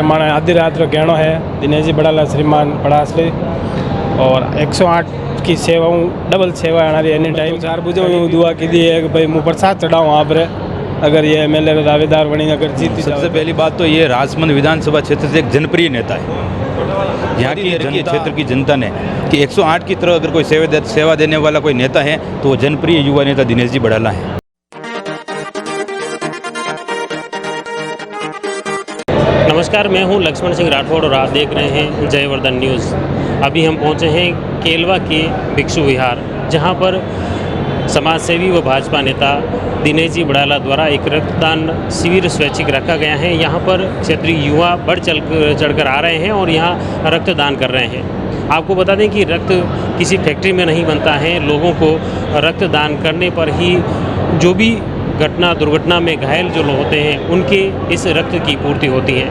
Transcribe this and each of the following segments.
माने आधी रात रो कहनो है दिनेश जी बड़ाला श्रीमान पड़ासले और 108 की सेवाओं डबल सेवा हमारी एनी टाइम 4 बजे दुआ की दी है कि भाई मुँह प्रसाद चढ़ाऊँ आप रे अगर ये एमएलए का दावेदार बनी अगर जीत सबसे पहली बात तो ये राजसमंद विधानसभा क्षेत्र से एक जनप्रिय नेता है। यहाँ की क्षेत्र की जनता ने कि 108 की तरह अगर कोई सेवा देने वाला कोई नेता है तो वो जनप्रिय युवा नेता दिनेश जी बड़ाला है। नमस्कार, मैं हूं लक्ष्मण सिंह राठौड़ और आप देख रहे हैं जयवर्धन न्यूज़। अभी हम पहुंचे हैं केलवा के भिक्षु विहार, जहां पर समाजसेवी व भाजपा नेता दिनेश जी बड़ाला द्वारा एक रक्तदान शिविर स्वैच्छिक रखा गया है। यहां पर क्षेत्रीय युवा बढ़ चढ़कर आ रहे हैं और यहां रक्तदान कर रहे हैं। आपको बता दें कि रक्त किसी फैक्ट्री में नहीं बनता है। लोगों को रक्तदान करने पर ही जो भी दुर्घटना में घायल जो लोग होते हैं उनके इस रक्त की पूर्ति होती है।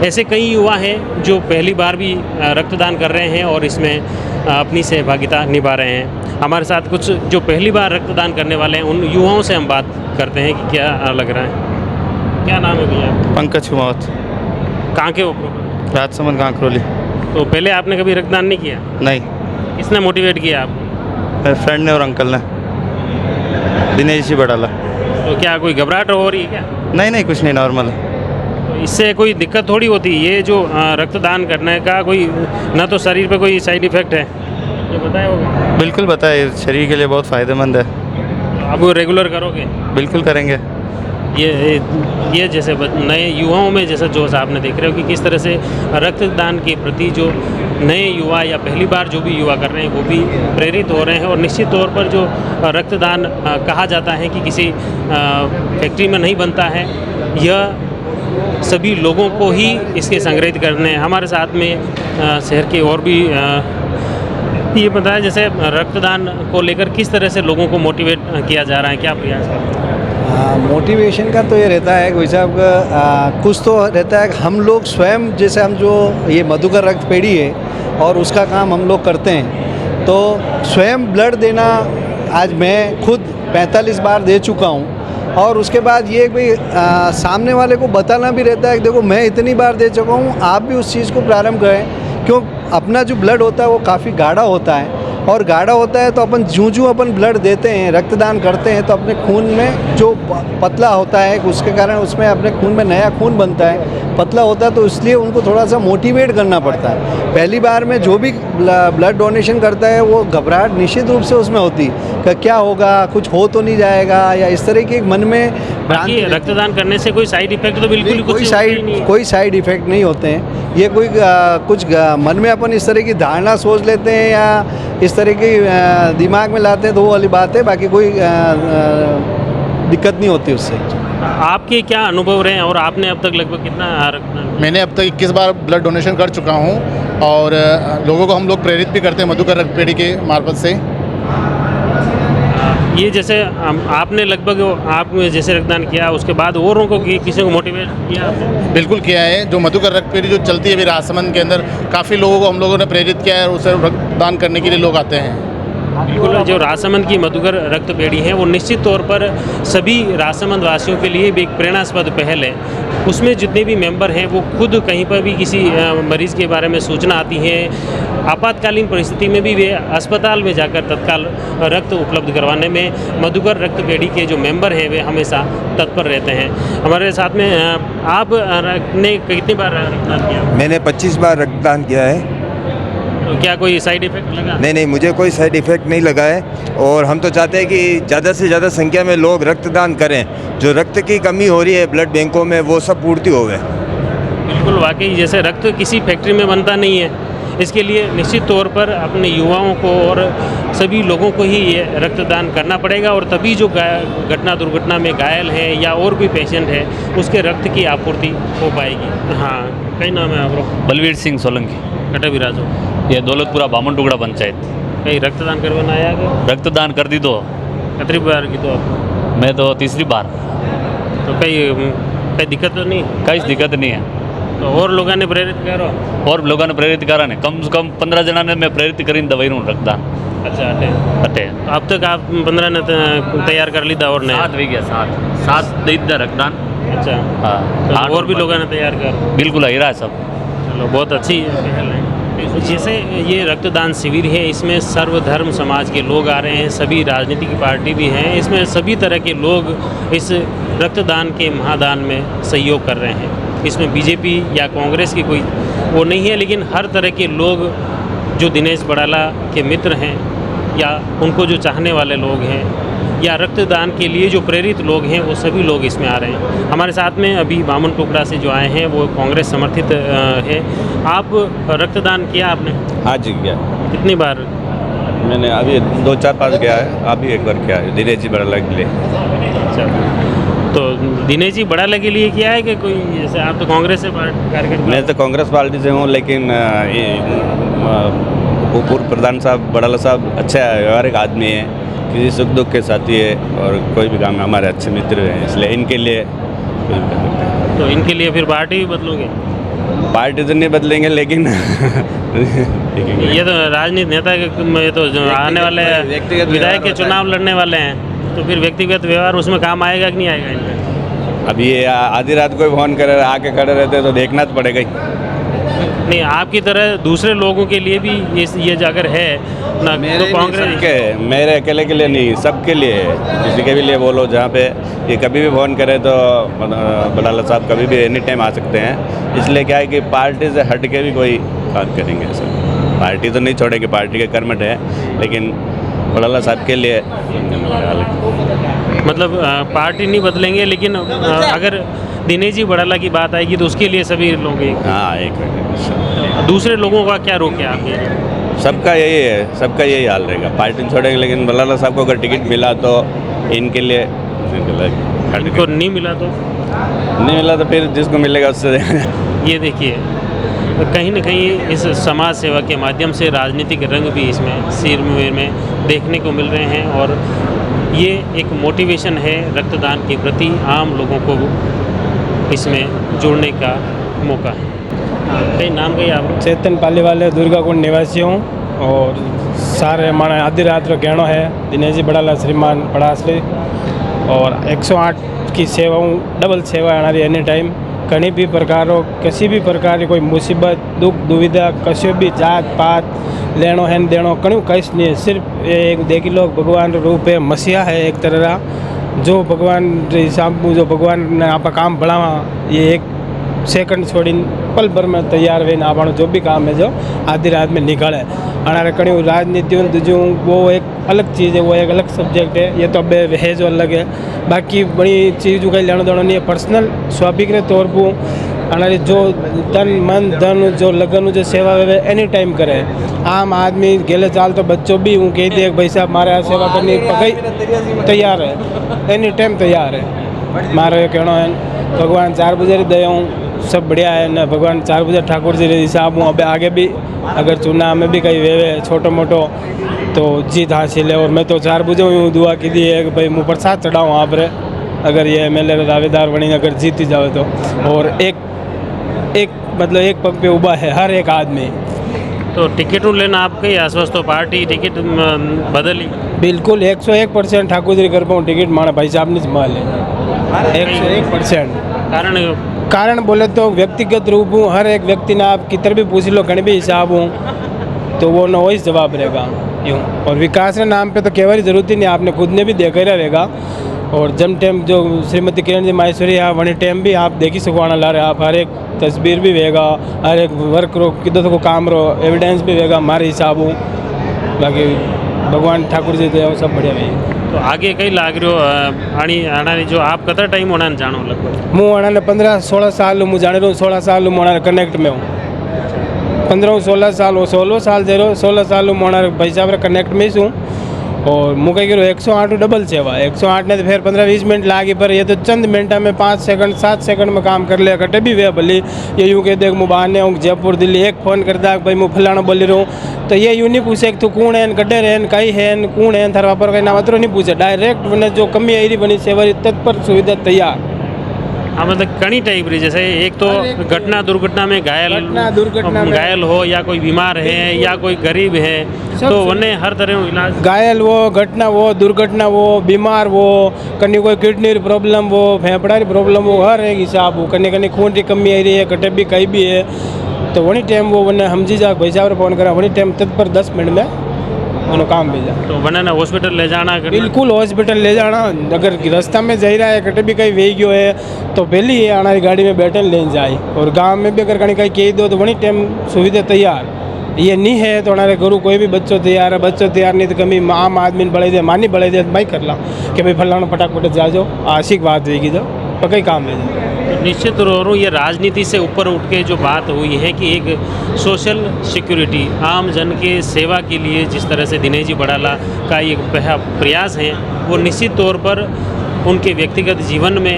ऐसे कई युवा हैं जो पहली बार भी रक्तदान कर रहे हैं और इसमें अपनी सहभागिता निभा रहे हैं। हमारे साथ कुछ जो पहली बार रक्तदान करने वाले हैं उन युवाओं से हम बात करते हैं कि क्या लग रहा है। क्या नाम है भैया? पंकज कुमावत। कहाँ के हो? राजसमंद कांकरोली। तो पहले आपने कभी रक्तदान नहीं किया? नहीं। किसने मोटिवेट किया आपको? मेरे फ्रेंड ने और अंकल ने, दिनेश जी बड़ाला। तो क्या कोई घबराहट हो रही है क्या? नहीं, कुछ नहीं, नॉर्मल है। तो इससे कोई दिक्कत थोड़ी होती है? ये जो रक्तदान करने का कोई ना तो शरीर पे कोई साइड इफ़ेक्ट है, ये बताया होगा? बिल्कुल बताए, शरीर के लिए बहुत फ़ायदेमंद है। आप वो रेगुलर करोगे? बिल्कुल करेंगे। ये जैसे नए युवाओं में जैसा जोश आपने देख रहे हो कि किस तरह से रक्तदान के प्रति जो नए युवा या पहली बार जो भी युवा कर रहे हैं वो भी प्रेरित हो रहे हैं। और निश्चित तौर पर जो रक्तदान कहा जाता है कि किसी फैक्ट्री में नहीं बनता है, यह सभी लोगों को ही इसके संग्रहित करने। हमारे साथ में शहर के और भी ये बताया जैसे रक्तदान को लेकर किस तरह से लोगों को मोटिवेट किया जा रहा है, क्या प्रयास करते हैं? मोटिवेशन का तो ये रहता है भाई साहब का कुछ तो रहता है कि हम लोग स्वयं जैसे हम जो ये मधुकर रक्त पेढ़ी है और उसका काम हम लोग करते हैं, तो स्वयं ब्लड देना आज मैं खुद 45 बार दे चुका हूँ। और उसके बाद ये भाई सामने वाले को बताना भी रहता है कि देखो मैं इतनी बार दे चुका हूँ, आप भी उस चीज़ को प्रारंभ करें। क्यों? अपना जो ब्लड होता है वो काफ़ी गाढ़ा होता है और गाढ़ा होता है तो अपन जूं अपन ब्लड देते हैं, रक्तदान करते हैं, तो अपने खून में जो पतला होता है उसके कारण उसमें अपने खून में नया खून बनता है, पतला होता है, तो इसलिए उनको थोड़ा सा मोटिवेट करना पड़ता है। पहली बार में जो भी ब्लड डोनेशन करता है वो घबराहट निश्चित रूप से उसमें होती कि क्या होगा, कुछ हो तो नहीं जाएगा, या इस तरह की मन में बाकी रक्तदान करने से कोई साइड इफेक्ट तो बिल्कुल कोई साइड इफेक्ट नहीं होते हैं। ये कोई कुछ मन में अपन इस तरह की धारणा सोच लेते हैं या इस तरह की दिमाग में लाते हैं तो वो वाली बात है, बाकी कोई दिक्कत नहीं होती उससे। आपके क्या अनुभव रहे हैं और आपने अब तक लगभग कितना रक्तदान? मैंने अब तक 21 बार ब्लड डोनेशन कर चुका हूँ और लोगों को हम लोग प्रेरित भी करते हैं मधुकर रक्त पेढ़ी के मार्फत से। ये जैसे आपने लगभग आप जैसे रक्तदान किया उसके बाद औरों को किसी को मोटिवेट किया आपने? बिल्कुल किया है। जो मधुकर रक्त पेढ़ी जो चलती है अभी राजसमंद के अंदर, काफ़ी लोगों को हम लोगों ने प्रेरित किया है और उसे रक्तदान करने के लिए लोग आते हैं। बिल्कुल, जो राजसमंद की मधुकर रक्त पेढ़ी है वो निश्चित तौर पर सभी राजसमंद वासियों के लिए भी एक प्रेरणास्पद पहल है। उसमें जितने भी मेंबर हैं वो खुद कहीं पर भी किसी मरीज़ के बारे में सूचना आती है, आपातकालीन परिस्थिति में भी वे अस्पताल में जाकर तत्काल रक्त उपलब्ध करवाने में मधुकर रक्त पेढ़ी के जो मेंबर हैं वे हमेशा तत्पर रहते हैं। हमारे साथ में आपने कितनी बार रक्तदान किया? मैंने 25 बार रक्तदान किया है। तो क्या कोई साइड इफेक्ट लगा? नहीं, मुझे कोई साइड इफ़ेक्ट नहीं लगा है और हम तो चाहते हैं कि ज़्यादा से ज़्यादा संख्या में लोग रक्तदान करें। जो रक्त की कमी हो रही है ब्लड बैंकों में वो सब पूर्ति हो गए। बिल्कुल, वाकई जैसे रक्त किसी फैक्ट्री में बनता नहीं है, इसके लिए निश्चित तौर पर अपने युवाओं को और सभी लोगों को ही ये रक्तदान करना पड़ेगा और तभी जो दुर्घटना में घायल है या और भी पेशेंट है उसके रक्त की आपूर्ति हो पाएगी। हाँ, कई नाम है आपको? बलवीर सिंह सोलंकी, कटे विराज हो। ये दौलतपुरा बामन टुकड़ा पंचायत। कहीं रक्तदान करवाना आया क्या? रक्तदान कर दी तो कितनी बार की? तो आप? मैं तो तीसरी बार। तो कई दिक्कत तो नहीं? कई दिक्कत नहीं है। तो और लोगों ने प्रेरित करो? और लोगों ने प्रेरित करा ने कम से कम 15 जना ने मैं प्रेरित करी दवाई हूँ रक्तदान। अच्छा, अटे तो अब तक आप 15 ने तैयार कर ली था और 7 भी गया 7 दे दिया रक्तदान। अच्छा, हाँ तो और भी लोगों ने तैयार कर, बिल्कुल ही रहा सब। चलो बहुत अच्छी पहल है। जैसे ये रक्तदान शिविर है, इसमें सर्वधर्म समाज के लोग आ रहे हैं, सभी राजनीतिक पार्टी भी हैं, इसमें सभी तरह के लोग इस रक्तदान के महादान में सहयोग कर रहे हैं। इसमें बीजेपी या कांग्रेस की कोई वो नहीं है, लेकिन हर तरह के लोग जो दिनेश बड़ाला के मित्र हैं या उनको जो चाहने वाले लोग हैं या रक्तदान के लिए जो प्रेरित लोग हैं, वो सभी लोग इसमें आ रहे हैं। हमारे साथ में अभी बामन टुकड़ा से जो आए हैं वो कांग्रेस समर्थित है। आप रक्तदान किया आपने? हाँ जी किया। कितनी बार? मैंने अभी 2-4-5 किया है, अभी एक बार किया है दिनेश जी बड़ाला के लिए। अच्छा, तो दिनेश जी बड़ाला के लिए किया है कि कोई, जैसे आप तो कांग्रेस से कार्यकर्ता? मैं तो कांग्रेस पार्टी से हूँ, लेकिन वो पूर्व प्रधान साहब बड़ाला साहब अच्छा व्यवहारिक आदमी है, किसी सुख दुख के साथी है और कोई भी काम में हमारे अच्छे मित्र हैं, इसलिए इनके लिए तो इनके लिए फिर पार्टी भी बदलोगे? पार्टी तो नहीं बदलेंगे, लेकिन ये तो राजनीति नेता के, ये तो जो आने वाले व्यक्तिगत विधायक के व्यवहार चुनाव लड़ने वाले हैं, तो फिर व्यक्तिगत व्यवहार उसमें काम आएगा कि नहीं आएगा इनका? अब ये आधी रात कोई फोन करे आके खड़े रहते तो देखना तो पड़ेगा ही। नहीं, आपकी तरह दूसरे लोगों के लिए भी ये अगर है ना, तो कांग्रेस के मेरे अकेले के लिए नहीं, सबके लिए है, किसी के भी लिए बोलो, जहाँ पे ये कभी भी फ़ोन करे तो बड़ाला साहब कभी भी एनी टाइम आ सकते हैं। इसलिए क्या है कि पार्टी से हट के भी कोई काम करेंगे सर, पार्टी तो नहीं छोड़ेगी, पार्टी के कर्मठ है, लेकिन बड़ाला साहब के लिए मतलब पार्टी नहीं बदलेंगे, लेकिन अगर दिनेश जी बड़ाला की बात आएगी तो उसके लिए सभी लोग हाँ एक दूसरे लोगों का क्या रोक है आपके? सबका यही है, सबका यही हाल रहेगा, पार्टी नहीं छोड़ेंगे, लेकिन बड़ाला साहब को अगर टिकट मिला तो इनके लिए, इनको नहीं मिला तो फिर जिसको मिलेगा उससे ये देखिए, कहीं ना कहीं इस समाज सेवा के माध्यम से राजनीतिक रंग भी इसमें सिर में देखने को मिल रहे हैं, और ये एक मोटिवेशन है रक्तदान के प्रति, आम लोगों को इसमें जुड़ने का मौका है। कई नाम कही आप? चेतन पालीवाले, दुर्गाकुंड निवासी हूँ, और सारे माना आधी रात रो कहणो है दिनेश जी बड़ाला श्रीमान पड़ासले, और 108 की सेवाऊँ डबल सेवा आना एनी टाइम, कहीं भी प्रकार किसी भी प्रकार की कोई मुसीबत दुख दुविधा कशो भी जात पात लेनो है देनो कणु कहीं नहीं है, सिर्फ एक देखी लो भगवान रूप है, मसीहा है एक तरह, जो भगवान हिसाब जो भगवान ने आप काम बढ़ावा, ये एक सेकंड छोड़ी पल भर में तैयार हुए आप जो भी काम है जो आधी रात में निकले। अनारे कणी राजनीति दूजू वो एक अलग चीज़ है, वो एक अलग सब्जेक्ट है, ये तो अब है जो अलग है, बाकी बड़ी चीज़ जो कहीं लेना देना नहीं है। पर्सनल स्वाभाविक ने तौर पर अनारे जो तन मन धन जो लगन जो सेवा वे एनी टाइम करे, आम आदमी गेले चाल तो बच्चों भी हूँ कह दिए भाई साहब मारे सेवा करने पकई तैयार है, एनी टाइम तैयार है। मारे कहना है भगवान 4 बजे दया सब बढ़िया है ना, भगवान 4 बजे ठाकुर जी हिसाब हूँ, अब आगे भी अगर चुनाव में भी कहीं वेवे छोटो मोटो तो जीत हासिल है। और मैं तो 4 बजे हूँ दुआ की दी है कि भाई मुँह प्रसाद चढ़ाऊँ आप रे, अगर ये MLA दावेदार बनी अगर जीती जाए तो। और एक मतलब एक पग पे उबा है हर एक आदमी। तो टिकट लेना आपके आसपास तो पार्टी टिकट बदली? बिल्कुल 101% ठाकुर जी कर पाऊँ टिकट माना भाई साहब ने संभाल है 101%। कारण बोले तो व्यक्तिगत रूप हूँ, हर एक व्यक्ति ने आप किधर भी पूछ लो कहीं भी हिसाब हूँ तो वो न वही जवाब रहेगा यूँ। और विकास के नाम पे तो केवल ज़रूरत ही नहीं, आपने खुद ने भी देखा ही रहेगा। और जब टाइम जो श्रीमती किरण जी माहेश्वरी है वही टाइम भी आप देखी सको आना ला रहे, आप हर एक तस्वीर भी वेगा, हर एक वर्क रो किधर को काम रो एविडेंस भी वेगा हमारे हिसाब हूँ। बाकी भगवान ठाकुर जी दे सब बढ़िया भाई। तो आगे कई लाग रहे हो आना जो आप कतरा टाइम होना जानो लगभग? मुँह आना ने 15-16 साल मुँह जाने रहा हूँ, 16 साल मुँह कनेक्ट में हूँ, 15-16 साल हो 16 साल दे रहा 16 साल मुँह भाई साहब कनेक्ट में ही हूँ। और मुझे कह 108 डबल सेवा 108 ने तो फिर 15-20 मिनट लागी, पर ये तो चंद मिनटा में 5 सेकंड 7 सेकंड में काम कर लिया कटे भी वे भली। ये यूँ कह दे मुँह बहाने हूँ जयपुर दिल्ली एक फ़ोन कर दा भाई मुँह फलाना बोली रहा हूँ, तो ये यूँ नहीं पूछे कि तू कौन है गड्ढे रहन कहीं है कौन है थार वापर कहीं ना वातरो नहीं पूछे, डायरेक्ट मैंने जो कमी आई बनी सेवा तत्पर सुविधा तैयार। हाँ मतलब कई टाइप रही, जैसे एक तो घटना दुर्घटना में घायल हो या कोई बीमार है या कोई गरीब है तो वने हर तरह इलाज घायल वो घटना वो दुर्घटना वो बीमार वो कहीं कोई किडनी री प्रॉब्लम वो फेफड़ा री प्रॉब्लम वो हर एक हिसाब वो कहीं कहीं खून की कमी आई रही है कटे भी कहीं भी है तो वही टाइम वो वने समझी जा भाई साहब फोन करा वही टाइम तत्पर 10 मिनट में उन्होंने काम भेजा। तो वने ना हॉस्पिटल ले जाना करना? बिल्कुल हॉस्पिटल ले जाना अगर रास्ता में जा रहा है कटे भी कहीं वे गयो है तो पहले ही आना गाड़ी में बैठे लेने जाए और गांव में भी अगर कहीं कहीं कह दो तो वही टाइम सुविधा तैयार ये नहीं है तो हमारे गुरु कोई भी बच्चों तैयार है बच्चों तैयार नहीं तो कभी आम आदमी बढ़े दे मानी बढ़े दे भाई कर ला कि भाई फलाना फटाफट जा जाओ आशिक बात होगी जो पक्का काम है। तो निश्चित तौर पर ये राजनीति से ऊपर उठ के जो बात हुई है कि एक सोशल सिक्योरिटी आम जन के सेवा के लिए जिस तरह से दिनेश जी बड़ाला का एक प्रयास है वो निश्चित तौर पर उनके व्यक्तिगत जीवन में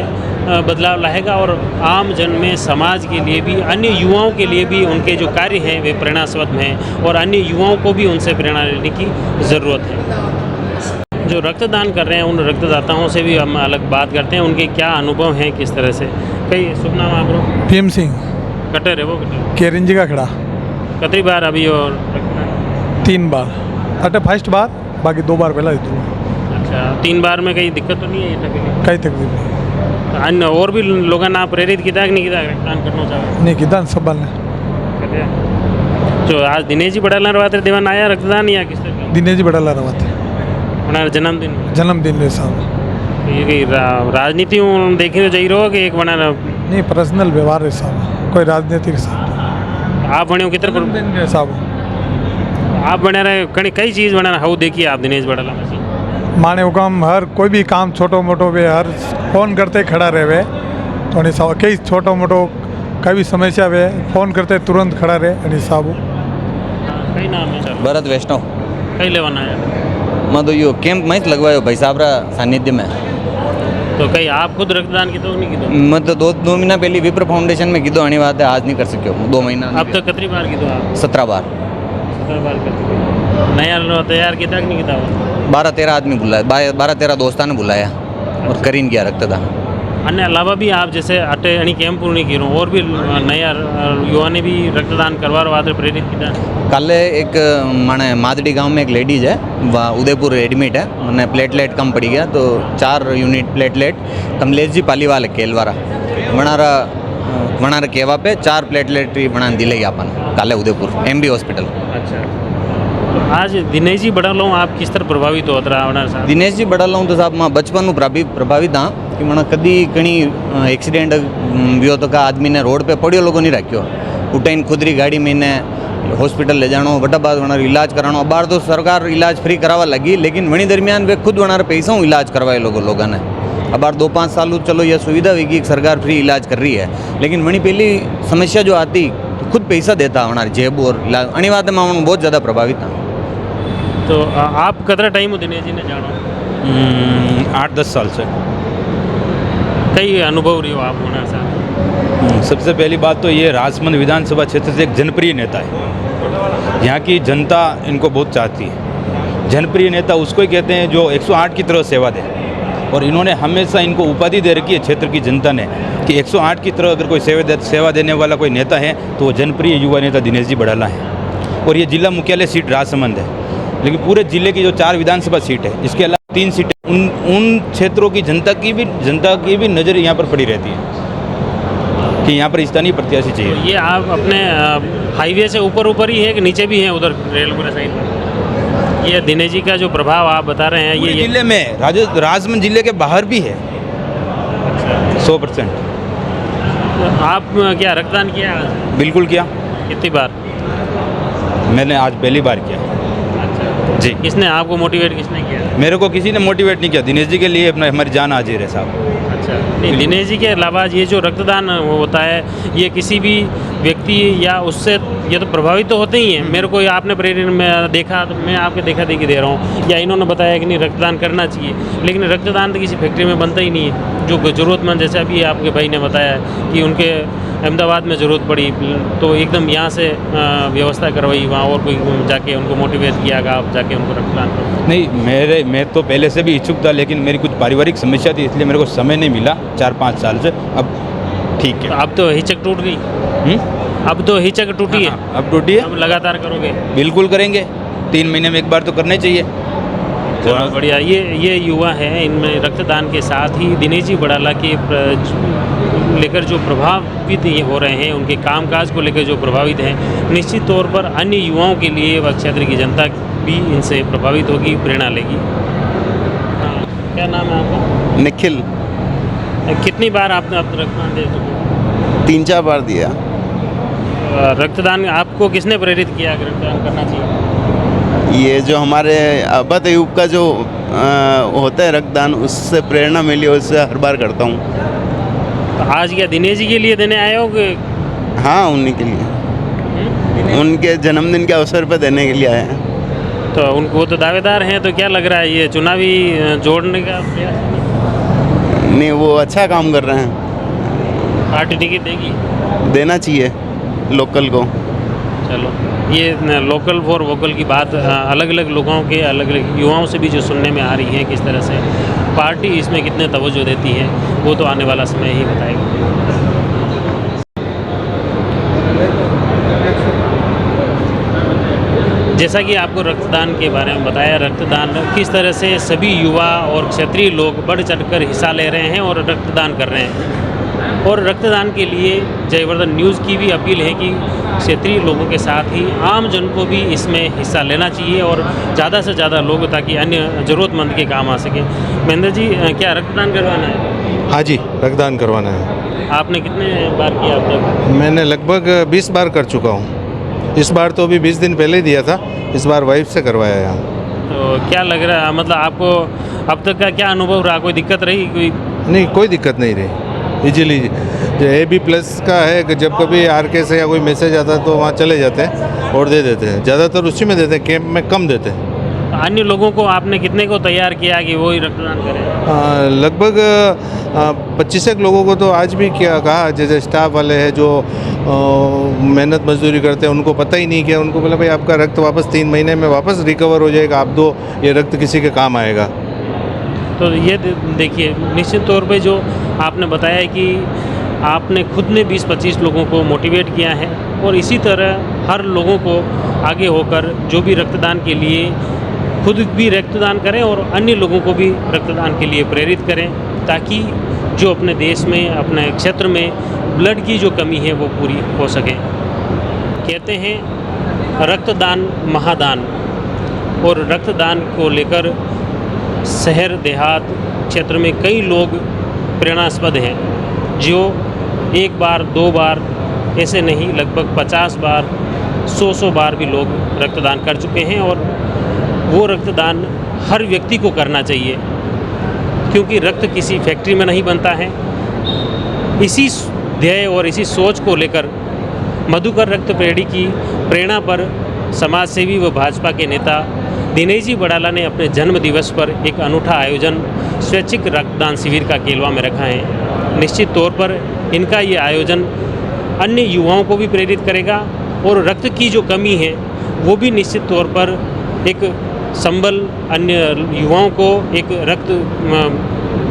बदलाव लाएगा और आम जन में समाज के लिए भी अन्य युवाओं के लिए भी उनके जो कार्य हैं वे प्रेरणास्पद हैं और अन्य युवाओं को भी उनसे प्रेरणा लेने की ज़रूरत है। जो रक्तदान कर रहे हैं उन रक्तदाताओं से भी हम अलग बात करते हैं उनके क्या अनुभव हैं किस तरह से। कई शुभ नाम आप लोग? भीम सिंह कटे रहे वो कटे केरंजी का खड़ा कतई बार अभी और रक्तदान? 3 बार अटे फर्स्ट बार बाकी 2 बार पहला दूँ। अच्छा 3 बार में कहीं दिक्कत तो नहीं है ये तकलीफ? कई तकलीफ नहीं अन्य और भी लोगों ने प्रेरित किया कि नहीं किया रक्तदान करना चाहे? नहीं किया सब ने जो आज दिनेश जी बड़ाला रवाते देवन आया रक्तदान या किस तरह? दिनेश जी बड़ा रवाते हमारा जन्मदिन रे साहब ये कि राजनीति देखे तो जाई रहो कि एक बना नहीं पर्सनल व्यवहार रे साहब कोई राजनीतिक साहब आप बने हो कितने जन्मदिन रे साहब आप बने रहे कई चीज़ बना हाउ देखिए आप दिनेश बड़ाला में माने वो काम हर कोई भी काम छोटो मोटो वे हर फ़ोन करते खड़ा रहे तो नहीं साहब कई छोटो मोटो कई भी समस्या वे फ़ोन करते तुरंत खड़ा रहे नहीं साहब। कई नाम है सर? भरत वैष्णव कई लेवन आया मैं तो यो कैंप में लगवायो भाई साहब रा सानिध्य में। तो कहीं आप खुद रक्तदान की तो नहीं की? मैं तो 2 महीना पहले विप्र फाउंडेशन में कीधो आनी बात है आज नहीं कर सको 2 महीना। अब तक कितनी बार की दो आप? 17 बार 17 बार कर चुके। नया तैयार किया कि नहीं किया? 12-13 आदमी बुलाया 12-13 दोस्तान ने बुलाया और करीन गया रक्तदान। अन्य अलावा भी आप जैसे अटे अणी कैंप पूरी की और भी नया युवा ने भी रक्तदान करवा वास्ते प्रेरित किया? कल एक माने मादड़ी गांव में एक लेडीज है वह उदयपुर एडमिट है उन्हें प्लेटलेट कम पड़ी गया तो 4 यूनिट प्लेटलेट कमलेश जी पालीवाल केलवारा वनारा केवा पे 4 प्लेटलेट बना दिले अपन कल उदयपुर MB हॉस्पिटल। अच्छा आज दिनेश जी बड़ा लो आप किस तरह प्रभावित होता रहा? दिनेश जी बड़ा लो तो साहब मैं बचपन प्रभावित हाँ कि मैं कदी कहीं एक्सीडेंट व्यो तो का आदमी ने रोड पे पड़ियो लोगों नहीं रखियो उठाइन खुदरी गाड़ी में ने हॉस्पिटल ले जानो बड़ा बात वनार इलाज करानो। बार तो सरकार इलाज फ्री करावा लगी लेकिन वही दरमियान वे खुद वनार पैसा इलाज करवाए लोगों ने। अब बार 2-5 साल चलो यह सुविधा हुई कि सरकार फ्री इलाज कर रही है लेकिन वही पहली समस्या जो आती तो खुद पैसा देता हमारे जेब और इलाज अणी बात में बहुत ज़्यादा प्रभावित था। तो आप कितना टाइम दिनेश जी ने जानो? 8-10 साल से। कई अनुभव रही हो आप होना साहब? सबसे पहली बात तो ये राजमंद विधानसभा क्षेत्र से एक जनप्रिय नेता है। यहाँ की जनता इनको बहुत चाहती है। जनप्रिय नेता उसको ही कहते हैं जो 108 की तरह सेवा दे और इन्होंने हमेशा इनको उपाधि दे रखी है क्षेत्र की जनता ने कि 108 की तरह अगर कोई सेवा देने वाला कोई नेता है तो वो जनप्रिय युवा नेता दिनेश जी बड़ाला है। और ये जिला मुख्यालय सीट राजसमंद है लेकिन पूरे जिले की जो 4 विधानसभा सीट है इसके अलावा 3 सीटें उन क्षेत्रों की जनता की भी नज़र यहाँ पर पड़ी रहती है कि यहाँ पर स्थानीय प्रत्याशी चाहिए। ये आप अपने हाईवे से ऊपर ही है कि नीचे भी है उधर रेलपुरा साइड पर? ये दिनेश जी का जो प्रभाव आप बता रहे हैं ये जिले में राजमंद जिले के बाहर भी है 100%। आप क्या रक्तदान किया? बिल्कुल किया। कितनी बार? मैंने आज पहली बार किया। अच्छा जी। किसने आपको मोटिवेट किसने किया? मेरे को किसी ने मोटिवेट नहीं किया। दिनेश जी के लिए अपना हमारी जान हाजिर है साहब। अच्छा नहीं दिनेश जी के अलावा ये जो रक्तदान होता है ये किसी भी व्यक्ति या उससे ये तो प्रभावित तो होते ही हैं। मेरे को आपने प्रेरित में देखा तो मैं आपके देखा देखी दे रहा हूँ या इन्होंने बताया कि नहीं रक्तदान करना चाहिए लेकिन रक्तदान तो किसी फैक्ट्री में बनता ही नहीं है। जो ज़रूरतमंद जैसे अभी आपके भाई ने बताया कि उनके अहमदाबाद में ज़रूरत पड़ी तो एकदम यहाँ से व्यवस्था करवाई वहाँ और कोई जाके उनको मोटिवेट किया गया आप जाके उनको रक्तदान करो। नहीं मैं तो पहले से भी इच्छुक था लेकिन मेरी कुछ पारिवारिक समस्या थी इसलिए मेरे को समय नहीं मिला 4-5 साल से। अब ठीक है। अब तो हिचक टूट गई? अब तो हिचक टूटी है? अब टूटी है। अब लगातार करोगे? बिल्कुल करेंगे। 3 महीने में एक बार तो करना ही चाहिए। चलो बढ़िया। ये युवा हैं, इनमें रक्तदान के साथ ही दिनेश जी बड़ाला के लेकर जो प्रभावित ये हो रहे हैं, उनके कामकाज को लेकर जो प्रभावित हैं, निश्चित तौर पर अन्य युवाओं के लिए व क्षेत्र की जनता भी इनसे प्रभावित होगी, प्रेरणा लेगी। क्या नाम है आपका? निखिल। कितनी बार आपने रक्तदान दे चुके? 3-4 बार दिया। रक्तदान आपको किसने प्रेरित किया कि रक्तदान करना चाहिए? ये जो हमारे अबत अयूब का जो होता है रक्तदान, उससे प्रेरणा मिली और उससे हर बार करता हूँ। तो आज क्या दिनेश जी के लिए देने आए हो कि? हाँ, उन्हीं के लिए, उनके जन्मदिन के अवसर पर देने के लिए आए हैं। तो उनको तो दावेदार हैं, तो क्या लग रहा है ये चुनावी जोड़ने का प्रयास? नहीं, वो अच्छा काम कर रहे हैं। पार्टी टिकट देगी? देना चाहिए लोकल को। चलो, ये लोकल फॉर वोकल की बात अलग अलग लोगों के, अलग अलग युवाओं से भी जो सुनने में आ रही है, किस तरह से पार्टी इसमें कितने तवज्जो देती है, वो तो आने वाला समय ही बताएगा। जैसा कि आपको रक्तदान के बारे में बताया, रक्तदान किस तरह से सभी युवा और क्षेत्रीय लोग बढ़ चढ़कर हिस्सा ले रहे हैं और रक्तदान कर रहे हैं। और रक्तदान के लिए जयवर्धन न्यूज़ की भी अपील है कि क्षेत्रीय लोगों के साथ ही आम जन को भी इसमें हिस्सा लेना चाहिए और ज़्यादा से ज़्यादा लोग, ताकि अन्य ज़रूरतमंद के काम आ सके। महेंद्र जी, क्या रक्तदान करवाना है? हाँ जी, रक्तदान करवाना है। आपने कितने बार किया अब तक? मैंने लगभग 20 बार कर चुका हूँ। इस बार तो अभी 20 दिन पहले ही दिया था, इस बार वाइफ से करवाया है। तो क्या लग रहा है, मतलब आपको अब तक का क्या अनुभव रहा? कोई दिक्कत रही? कोई नहीं, कोई दिक्कत नहीं रही। इजीली जो AB+ का है कि जब कभी RK से या कोई मैसेज आता है तो वहाँ चले जाते हैं और दे देते हैं। ज़्यादातर उसी में देते हैं, कैंप में कम देते हैं। अन्य लोगों को आपने कितने को तैयार किया कि वो ही रक्तदान करें? लगभग 25 लोगों को तो आज भी क्या कहा, जैसे स्टाफ वाले हैं जो मेहनत मजदूरी करते हैं, उनको पता ही नहीं किया। उनको बोला भाई आपका रक्त वापस 3 महीने में वापस रिकवर हो जाएगा, आप दो, ये रक्त किसी के काम आएगा। तो ये देखिए, निश्चित तौर पे जो आपने बताया है कि आपने खुद ने 20-25 लोगों को मोटिवेट किया है और इसी तरह हर लोगों को आगे होकर जो भी रक्तदान के लिए खुद भी रक्तदान करें और अन्य लोगों को भी रक्तदान के लिए प्रेरित करें, ताकि जो अपने देश में, अपने क्षेत्र में ब्लड की जो कमी है वो पूरी हो सके। कहते हैं रक्तदान महादान, और रक्तदान को लेकर शहर देहात क्षेत्र में कई लोग प्रेरणास्पद हैं, जो 1 बार 2 बार ऐसे नहीं, लगभग 50 बार 100 बार भी लोग रक्तदान कर चुके हैं। और वो रक्तदान हर व्यक्ति को करना चाहिए, क्योंकि रक्त किसी फैक्ट्री में नहीं बनता है। इसी ध्येय और इसी सोच को लेकर मधुकर रक्त पेढ़ी की प्रेरणा पर समाजसेवी व भाजपा के नेता दिनेश जी बड़ाला ने अपने जन्म दिवस पर एक अनूठा आयोजन स्वैच्छिक रक्तदान शिविर का केलवा में रखा है। निश्चित तौर पर इनका ये आयोजन अन्य युवाओं को भी प्रेरित करेगा और रक्त की जो कमी है वो भी निश्चित तौर पर एक संबल अन्य युवाओं को, एक रक्त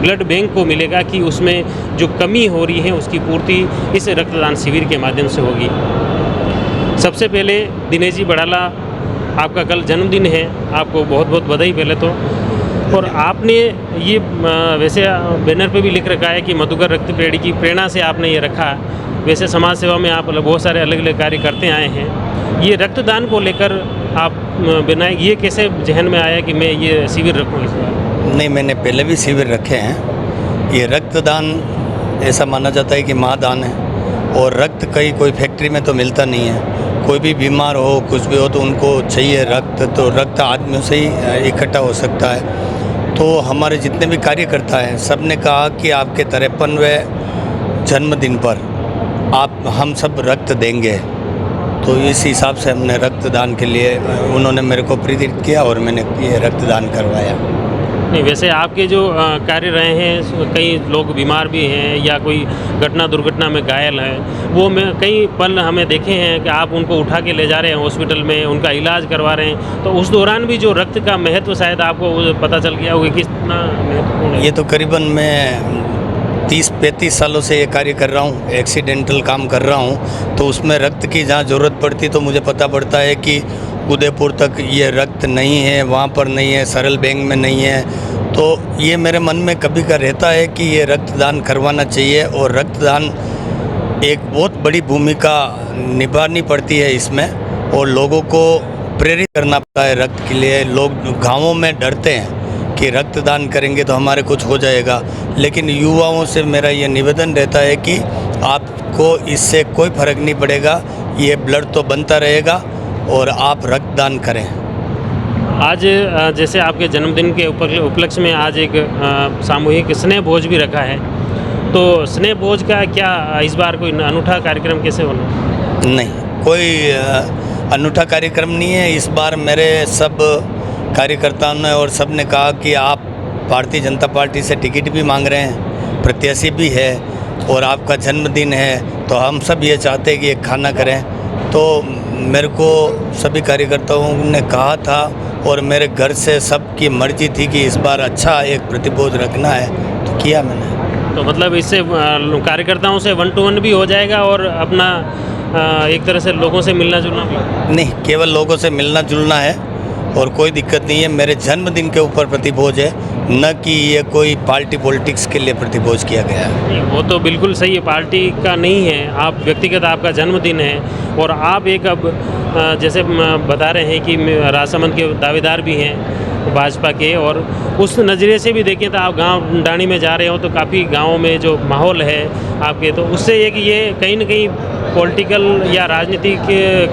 ब्लड बैंक को मिलेगा कि उसमें जो कमी हो रही है उसकी पूर्ति इस रक्तदान शिविर के माध्यम से होगी। सबसे पहले दिनेश जी बड़ाला, आपका कल जन्मदिन है, आपको बहुत बहुत बधाई पहले तो। और आपने ये वैसे बैनर पे भी लिख रखा है कि मधुकर रक्त पेढ़ी की प्रेरणा से आपने ये रखा। वैसे समाज सेवा में आप बहुत सारे अलग अलग कार्य करते आए हैं, ये रक्तदान को लेकर आप बनाए, ये कैसे जहन में आया कि मैं ये शिविर रखूँ इस बार? नहीं, मैंने पहले भी शिविर रखे हैं। ये रक्तदान ऐसा माना जाता है कि महादान है, और रक्त कहीं कोई फैक्ट्री में तो मिलता नहीं है। कोई भी बीमार हो, कुछ भी हो तो उनको चाहिए रक्त, तो रक्त आदमियों से ही इकट्ठा हो सकता है। तो हमारे जितने भी कार्यकर्ता हैं, सब ने कहा कि आपके 53वें जन्मदिन पर हम सब रक्त देंगे। तो इस हिसाब से हमने रक्तदान के लिए, उन्होंने मेरे को प्रेरित किया और मैंने ये रक्तदान करवाया। नहीं, वैसे आपके जो कार्य रहे हैं, कई लोग बीमार भी हैं या कोई घटना दुर्घटना में घायल है, वो में कई पल हमें देखे हैं कि आप उनको उठा के ले जा रहे हैं हॉस्पिटल में, उनका इलाज करवा रहे हैं। तो उस दौरान भी जो रक्त का महत्व शायद आपको पता चल गया होगा कितना महत्वपूर्ण है। ये तो करीबन मैं 30-35 सालों से ये कार्य कर रहा हूँ, एक्सीडेंटल काम कर रहा हूँ। तो उसमें रक्त की जहाँ ज़रूरत पड़ती तो मुझे पता पड़ता है कि उदयपुर तक ये रक्त नहीं है, वहाँ पर नहीं है, सरल बैंक में नहीं है। तो ये मेरे मन में कभी का रहता है कि ये रक्तदान करवाना चाहिए और रक्तदान एक बहुत बड़ी भूमिका निभानी पड़ती है इसमें, और लोगों को प्रेरित करना पड़ता है रक्त के लिए। लोग गाँवों में डरते हैं कि रक्तदान करेंगे तो हमारे कुछ हो जाएगा, लेकिन युवाओं से मेरा ये निवेदन रहता है कि आपको इससे कोई फ़र्क नहीं पड़ेगा, ये ब्लड तो बनता रहेगा और आप रक्तदान करें। आज जैसे आपके जन्मदिन के उपलक्ष्य में आज एक सामूहिक स्नेह भोज भी रखा है, तो स्नेह भोज का क्या इस बार कोई अनूठा कार्यक्रम कैसे होना? नहीं, कोई अनूठा कार्यक्रम नहीं है इस बार। मेरे सब कार्यकर्ताओं ने और सब ने कहा कि आप भारतीय जनता पार्टी से टिकट भी मांग रहे हैं, प्रत्याशी भी है और आपका जन्मदिन है, तो हम सब ये चाहते हैं कि एक खाना करें। तो मेरे को सभी कार्यकर्ताओं ने कहा था और मेरे घर से सबकी मर्जी थी कि इस बार अच्छा एक प्रतिभोज रखना है, तो किया मैंने। तो मतलब इससे कार्यकर्ताओं से 1 to 1 भी हो जाएगा और अपना एक तरह से लोगों से मिलना जुलना भी? नहीं, केवल लोगों से मिलना जुलना है और कोई दिक्कत नहीं है। मेरे जन्मदिन के ऊपर प्रतिभोज है, न कि ये कोई पार्टी पॉलिटिक्स के लिए प्रतिभोज किया गया है। वो तो बिल्कुल सही है, पार्टी का नहीं है, आप व्यक्तिगत आपका जन्मदिन है और आप एक अब जैसे बता रहे हैं कि राजसमंद के दावेदार भी हैं भाजपा के, और उस नज़रिए से भी देखें तो आप गांव डाणी में जा रहे हो तो काफ़ी गाँव में जो माहौल है आपके, तो उससे एक ये कहीं न कहीं पॉलिटिकल या राजनीतिक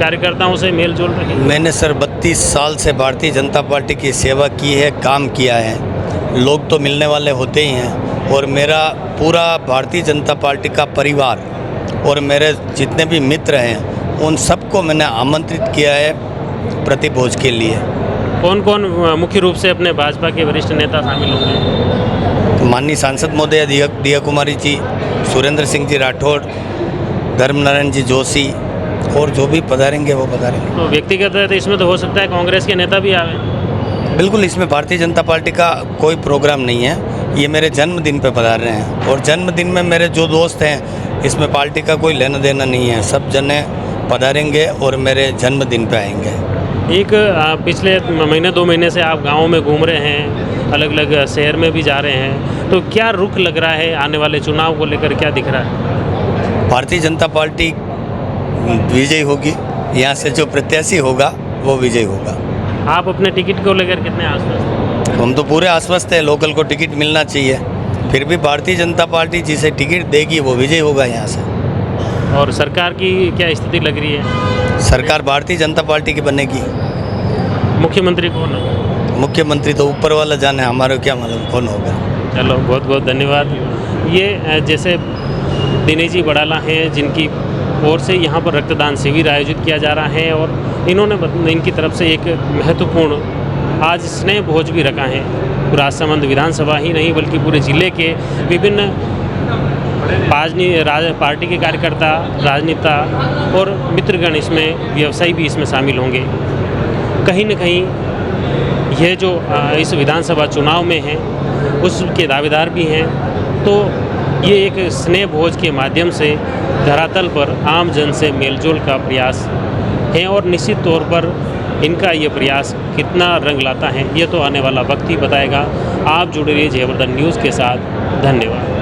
कार्यकर्ताओं से मेल जोल रहे हैं। मैंने सर 32 साल से भारतीय जनता पार्टी की सेवा की है, काम किया है। लोग तो मिलने वाले होते ही हैं और मेरा पूरा भारतीय जनता पार्टी का परिवार और मेरे जितने भी मित्र हैं उन सबको मैंने आमंत्रित किया है प्रतिभोज के लिए। कौन कौन मुख्य रूप से अपने भाजपा के वरिष्ठ नेता शामिल होंगे? माननीय सांसद महोदय दिया कुमारी जी, सुरेंद्र सिंह जी राठौड़, धर्मनारायण जी जोशी और जो भी पधारेंगे वो पधारेंगे। तो व्यक्तिगत है तो इसमें तो हो सकता है कांग्रेस के नेता भी आवे? बिल्कुल, इसमें भारतीय जनता पार्टी का कोई प्रोग्राम नहीं है, ये मेरे जन्मदिन पे पधार रहे हैं और जन्मदिन में मेरे जो दोस्त हैं इसमें पार्टी का कोई लेना देना नहीं है। सब जने पधारेंगे और मेरे जन्मदिन पे आएंगे। एक पिछले महीने 2 महीने से आप गाँव में घूम रहे हैं, अलग अलग शहर में भी जा रहे हैं, तो क्या रुख लग रहा है आने वाले चुनाव को लेकर, क्या दिख रहा है? भारतीय जनता पार्टी विजयी होगी, यहाँ से जो प्रत्याशी होगा वो विजयी होगा। आप अपने टिकट को लेकर कितने आश्वस्त? हम तो पूरे आश्वस्त हैं, लोकल को टिकट मिलना चाहिए, फिर भी भारतीय जनता पार्टी जिसे टिकट देगी वो विजयी होगा यहाँ से। और सरकार की क्या स्थिति लग रही है? सरकार भारतीय जनता पार्टी की बनेगी। मुख्यमंत्री कौन होगा? मुख्यमंत्री तो ऊपर वाला जाने, हमारे क्या मालूम कौन होगा। चलो, बहुत बहुत धन्यवाद। ये जैसे दिनेश जी बड़ाला हैं जिनकी ओर से यहाँ पर रक्तदान शिविर आयोजित किया जा रहा है और इन्होंने इनकी तरफ से एक महत्वपूर्ण आज स्नेह भोज भी रखा है। राजसमंद विधानसभा ही नहीं बल्कि पूरे ज़िले के विभिन्न पार्टी के कार्यकर्ता, राजनेता और मित्रगण इसमें, व्यवसायी भी इसमें शामिल होंगे। कहीं न कहीं यह जो इस विधानसभा चुनाव में है उसके दावेदार भी हैं, तो ये एक स्नेह भोज के माध्यम से धरातल पर आम जन से मेलजोल का प्रयास है और निश्चित तौर पर इनका ये प्रयास कितना रंग लाता है ये तो आने वाला वक्त ही बताएगा। आप जुड़े रहिए जयवर्धन न्यूज़ के साथ। धन्यवाद।